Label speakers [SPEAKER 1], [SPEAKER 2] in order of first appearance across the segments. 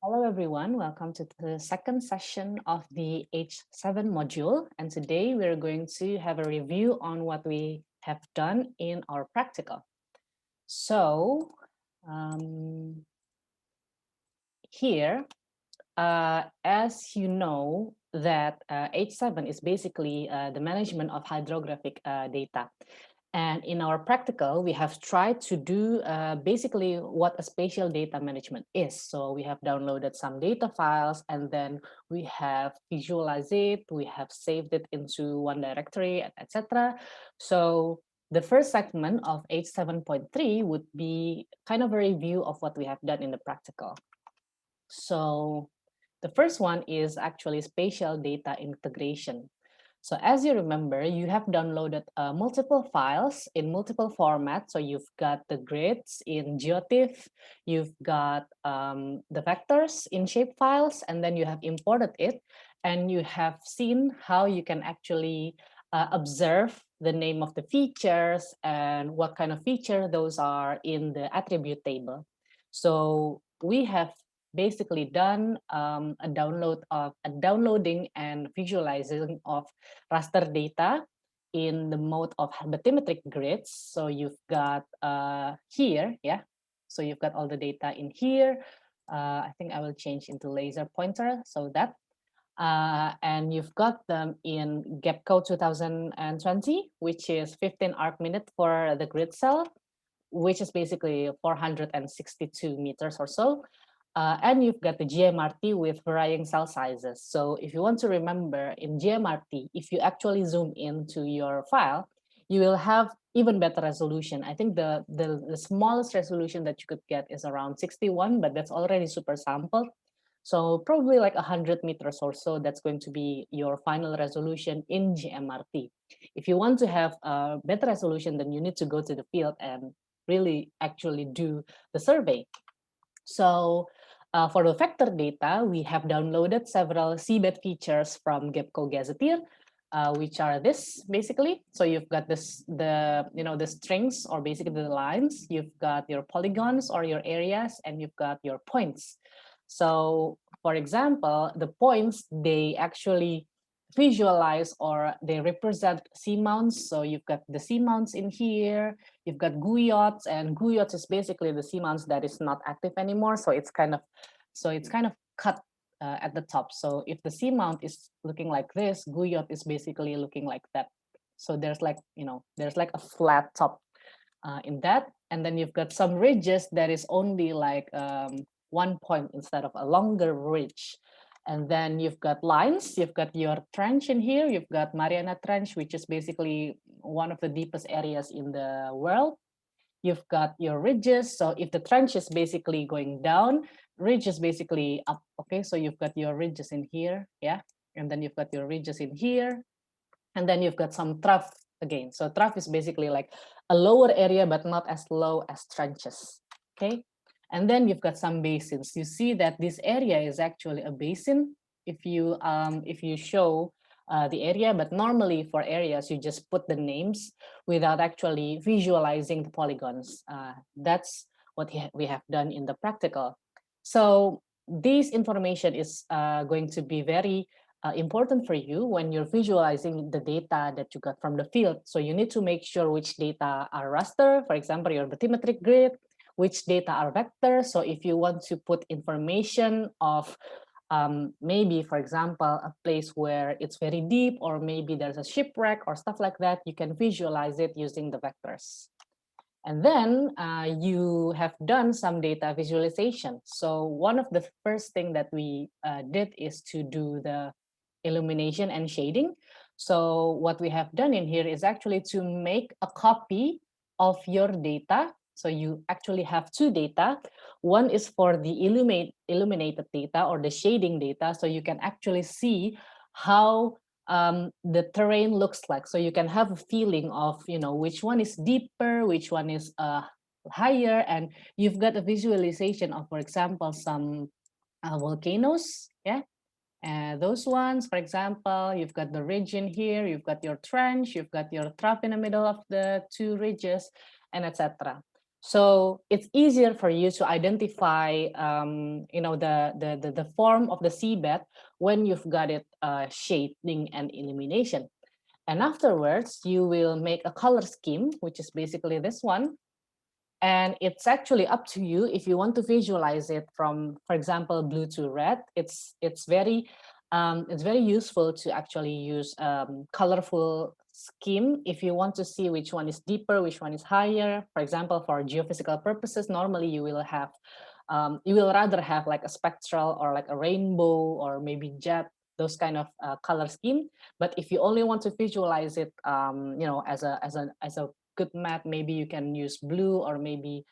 [SPEAKER 1] Hello, everyone. Welcome to the second session of the H7 module. And today we're going to have a review on what we have done in our practical. So here, as you know, that H7 is basically the management of hydrographic data. And in our practical, we have tried to do basically what a spatial data management is. So we have downloaded some data files and then we have visualized it, we have saved it into one directory, etc. So the first segment of H7.3 would be kind of a review of what we have done in the practical. So the first one is actually spatial data integration. So as you remember, you have downloaded multiple files in multiple formats. So you've got the grids in GeoTIFF, you've got the vectors in shapefiles, and then you have imported it, and you have seen how you can actually observe the name of the features and what kind of feature those are in the attribute table. So we have basically done a downloading and visualizing of raster data in the mode of bathymetric grids. So you've got here, yeah. So you've got all the data in here. I think I will change into laser pointer so that. And you've got them in GEPCO 2020, which is 15 arc minute for the grid cell, which is basically 462 meters or so. And you've got the GMRT with varying cell sizes. So if you want to remember in GMRT, if you actually zoom into your file, you will have even better resolution. I think the smallest resolution that you could get is around 61, but that's already super sampled. So probably like 100 meters or so, that's going to be your final resolution in GMRT. If you want to have a better resolution, then you need to go to the field and really actually do the survey. So for the vector data, we have downloaded several seabed features from GEPCO Gazetteer, which are this basically. So you've got the strings or basically the lines. You've got your polygons or your areas, and you've got your points. So for example, the points, they actually visualize or they represent seamounts. So you've got the seamounts in here, you've got guyots, and guyots is basically the seamounts that is not active anymore. So it's kind of cut at the top. So if the seamount is looking like this, guyot is basically looking like that. So there's like, there's like a flat top in that. And then you've got some ridges that is only like one point instead of a longer ridge. And then you've got lines, you've got your trench in here, you've got Mariana Trench, which is basically one of the deepest areas in the world. You've got your ridges. So if the trench is basically going down, ridge is basically up. Okay, so you've got your ridges in here, yeah? And then you've got your ridges in here. And then you've got some trough again. So trough is basically like a lower area, but not as low as trenches, okay? And then you've got some basins. You see that this area is actually a basin if you show the area, but normally for areas, you just put the names without actually visualizing the polygons. That's what we have done in the practical. So this information is going to be very important for you when you're visualizing the data that you got from the field. So you need to make sure which data are raster, for example, your bathymetric grid, which data are vectors. So if you want to put information of maybe, for example, a place where it's very deep, or maybe there's a shipwreck or stuff like that, you can visualize it using the vectors. And then you have done some data visualization. So one of the first thing that we did is to do the illumination and shading. So what we have done in here is actually to make a copy of your data. So you actually have two data. One is for the illuminated data or the shading data. So you can actually see how the terrain looks like. So you can have a feeling of, which one is deeper, which one is higher, and you've got a visualization of, for example, some volcanoes, yeah. Those ones, for example, you've got the ridge in here, you've got your trench, you've got your trough in the middle of the two ridges, and etc. So it's easier for you to identify, the form of the seabed when you've got it shading and illumination. And afterwards, you will make a color scheme, which is basically this one. And it's actually up to you if you want to visualize it from, for example, blue to red. It's very useful to actually use colorful scheme if you want to see which one is deeper, which one is higher. For example, for geophysical purposes, normally you will rather have like a spectral or like a rainbow or maybe jet, those kind of color scheme. But if you only want to visualize it, as a good map, maybe you can use blue or maybe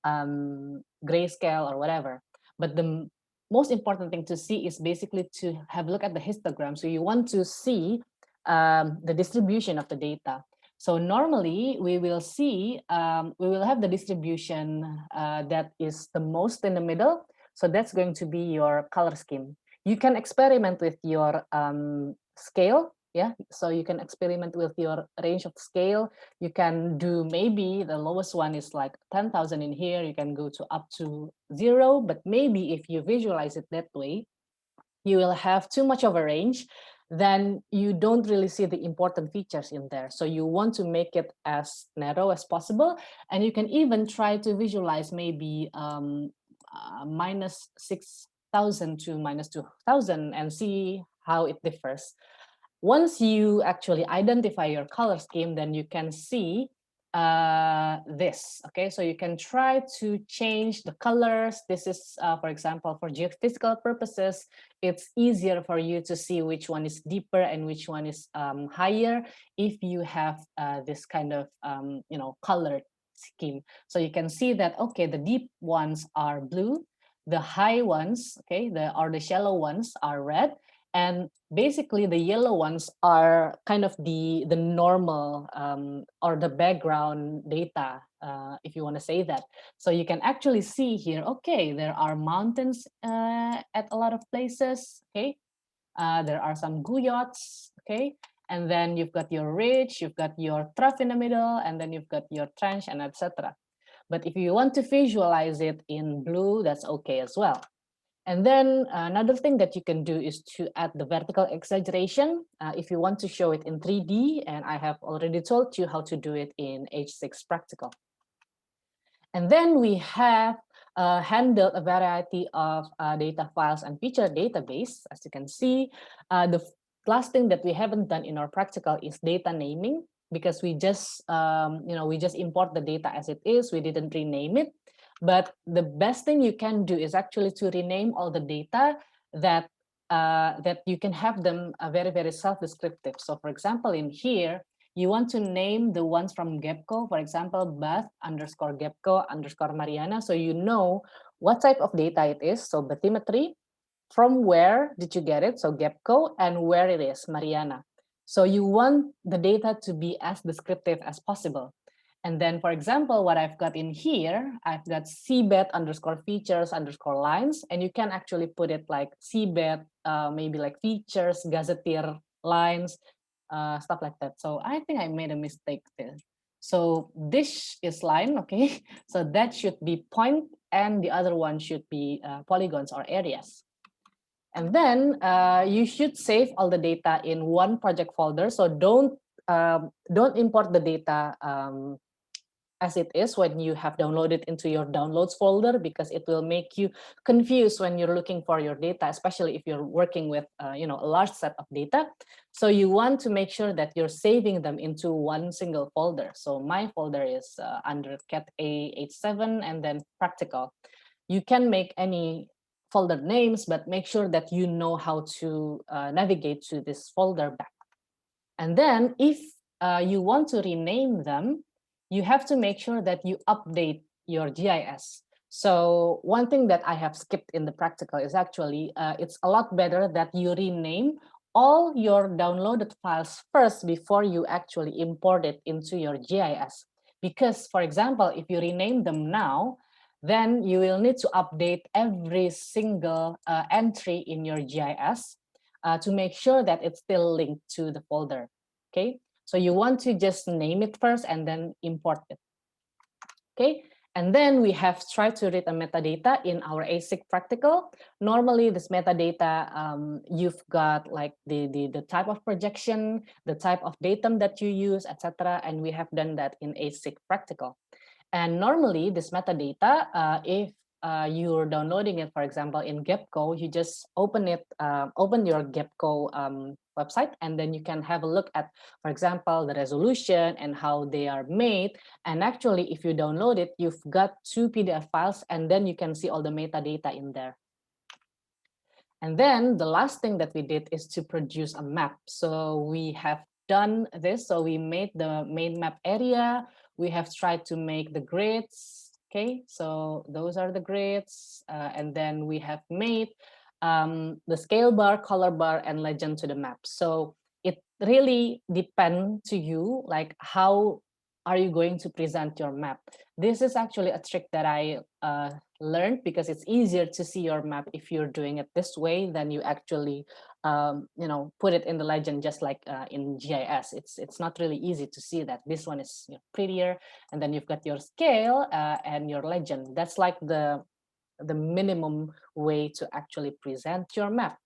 [SPEAKER 1] grayscale or whatever. But the most important thing to see is basically to have a look at the histogram. So you want to see the distribution of the data. So normally we will have the distribution that is the most in the middle. So that's going to be your color scheme. You can experiment with your scale. Yeah, so you can experiment with your range of scale. You can do, maybe the lowest one is like 10,000 in here. You can go to up to 0, but maybe if you visualize it that way, you will have too much of a range, then you don't really see the important features in there. So you want to make it as narrow as possible. And you can even try to visualize maybe minus 6,000 to minus 2,000 and see how it differs. Once you actually identify your color scheme, then you can see this. Okay, so you can try to change the colors. This is, for example, for geophysical purposes, it's easier for you to see which one is deeper and which one is higher if you have this kind of colored scheme. So you can see that, okay, the deep ones are blue, the high ones, okay, the shallow ones are red, and basically the yellow ones are kind of the normal or the background data, if you want to say that. So you can actually see here, okay, there are mountains at a lot of places, okay, there are some guyots, okay, and then you've got your ridge, you've got your trough in the middle, and then you've got your trench, and etc. But if you want to visualize it in blue, that's okay as well. And then another thing that you can do is to add the vertical exaggeration if you want to show it in 3D, and I have already told you how to do it in H6 Practical. And then we have handled a variety of data files and feature database. As you can see, the last thing that we haven't done in our practical is data naming, because we just import the data as it is. We didn't rename it. But the best thing you can do is actually to rename all the data that you can have them very, very self-descriptive. So for example, in here, you want to name the ones from GEPCO, for example, Bath_GEPCO_Mariana. So you know what type of data it is. So bathymetry, from where did you get it? So GEPCO, and where it is, Mariana. So you want the data to be as descriptive as possible. And then, for example, what I've got in here, I've got seabed_features_lines, and you can actually put it like seabed, maybe like features, gazetteer lines, stuff like that. So I think I made a mistake there. So this is line, okay? So that should be point, and the other one should be polygons or areas. And then you should save all the data in one project folder. So don't import the data as it is when you have downloaded into your downloads folder, because it will make you confused when you're looking for your data, especially if you're working with a large set of data. So you want to make sure that you're saving them into one single folder. So my folder is under cat A87 and then practical. You can make any folder names, but make sure that you know how to navigate to this folder back. And then if you want to rename them, you have to make sure that you update your GIS. So one thing that I have skipped in the practical is actually, it's a lot better that you rename all your downloaded files first before you actually import it into your GIS. Because, for example, if you rename them now, then you will need to update every single entry in your GIS to make sure that it's still linked to the folder, okay? So you want to just name it first and then import it, okay? And then we have tried to read a metadata in our ASIC practical. Normally, this metadata, you've got like the type of projection, the type of datum that you use, etc. And we have done that in ASIC practical. And normally, this metadata, if you're downloading it, for example, in Gepco, you just open it, open your Gepco website, and then you can have a look at, for example, the resolution and how they are made. And actually, if you download it, you've got 2 PDF files, and then you can see all the metadata in there. And then the last thing that we did is to produce a map. So we have done this. So we made the main map area. We have tried to make the grids. Okay, so those are the grids. And then we have made the scale bar, color bar, and legend to the map. So it really depends to you, like how are you going to present your map? This is actually a trick that I learned, because it's easier to see your map if you're doing it this way than you actually put it in the legend, just like in GIS. It's not really easy to see that. This one is prettier, and then you've got your scale and your legend. That's like the minimum way to actually present your map.